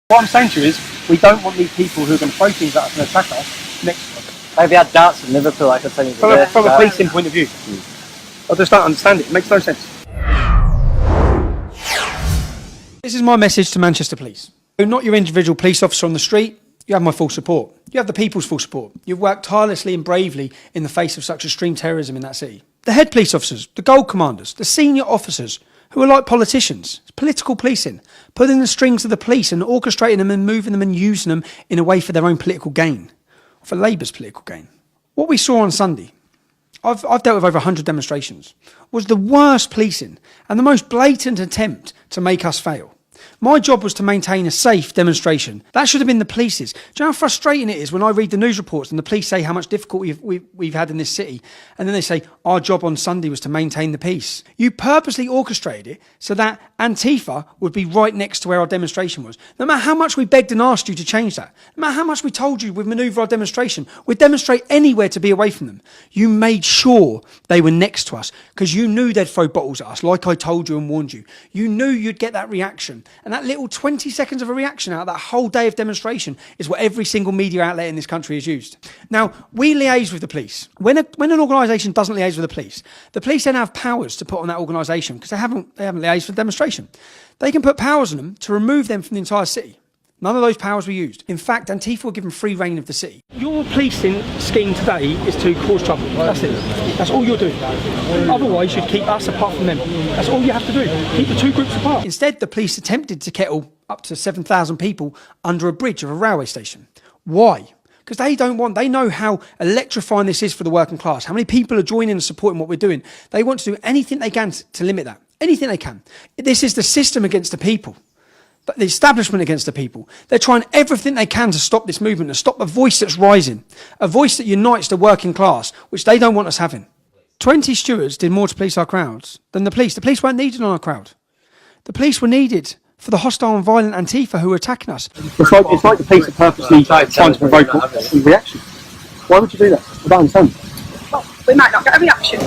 What I'm saying to you is, we don't want these people who are going to throw things at us and attack us next to us. Maybe had darts in Liverpool, I could tell you. From a policing point of view. I just don't understand it. It makes no sense. This is my message to Manchester Police. You're not your individual police officer on the street. You have my full support. You have the people's full support. You've worked tirelessly and bravely in the face of such extreme terrorism in that city. The head police officers, the gold commanders, the senior officers, who are like politicians, political policing, pulling the strings of the police and orchestrating them and moving them and using them in a way for their own political gain, or for Labour's political gain. What we saw on Sunday, I've dealt with over 100 demonstrations, was the worst policing and the most blatant attempt to make us fail. My job was to maintain a safe demonstration. That should have been the police's. Do you know how frustrating it is when I read the news reports and the police say how much difficulty we've had in this city, and then they say, our job on Sunday was to maintain the peace. You purposely orchestrated it so that Antifa would be right next to where our demonstration was. No matter how much we begged and asked you to change that, no matter how much we told you we'd manoeuvre our demonstration, we'd demonstrate anywhere to be away from them, you made sure they were next to us because you knew they'd throw bottles at us, like I told you and warned you. You knew you'd get that reaction. And that little 20 seconds of a reaction out of that whole day of demonstration is what every single media outlet in this country has used. Now, we liaise with the police. When an organisation doesn't liaise with the police then have powers to put on that organisation because they haven't liaised for the demonstration. They can put powers on them to remove them from the entire city. None of those powers were used. In fact, Antifa were given free reign of the city. Your policing scheme today is to cause trouble. That's it. That's all you're doing. Otherwise, you'd keep us apart from them. That's all you have to do. Keep the two groups apart. Instead, the police attempted to kettle up to 7,000 people under a bridge of a railway station. Why? Because they know how electrifying this is for the working class, how many people are joining and supporting what we're doing. They want to do anything they can to limit that. Anything they can. This is the system against the people. But the establishment against the people. They're trying everything they can to stop this movement, to stop a voice that's rising, a voice that unites the working class, which they don't want us having. 20 stewards did more to police our crowds than the police. The police weren't needed on our crowd. The police were needed for the hostile and violent Antifa who were attacking us. It's like the police are purposely trying to provoke a reaction. Why would you do that? I don't understand. Well, we might not get a reaction.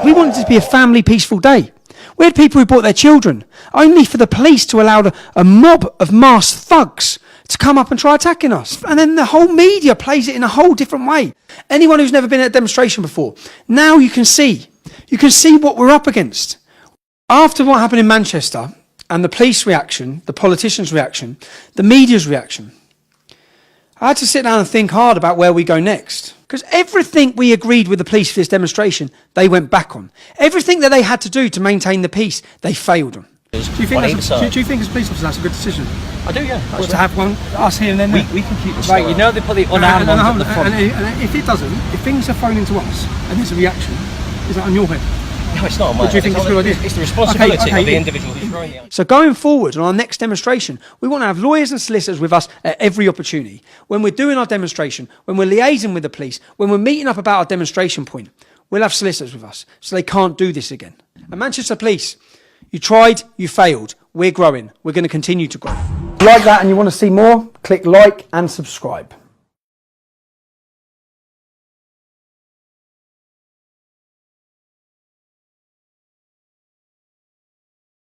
We wanted it to be a family, peaceful day. We had people who brought their children, only for the police to allow a mob of masked thugs to come up and try attacking us. And then the whole media plays it in a whole different way. Anyone who's never been at a demonstration before, now you can see what we're up against. After what happened in Manchester, and the police reaction, the politicians' reaction, the media's reaction, I had to sit down and think hard about where we go next. Because everything we agreed with the police for this demonstration, they went back on. Everything that they had to do to maintain the peace, they failed on. Do you think as police officers that's a good decision? I do, yeah. To have one, us here and then there? We can keep the right, you know they put the unarmed ones at the front. And if it doesn't, if things are thrown into us and there's a reaction, is that on your head? No, it's not on my head. Do you think it's a good idea? It's the responsibility of the individual who's throwing it. So going forward on our next demonstration, we want to have lawyers and solicitors with us at every opportunity. When we're doing our demonstration, when we're liaising with the police, when we're meeting up about our demonstration point, we'll have solicitors with us so they can't do this again. And Manchester Police, you tried, you failed. We're growing. We're going to continue to grow. If you like that and you want to see more, click like and subscribe.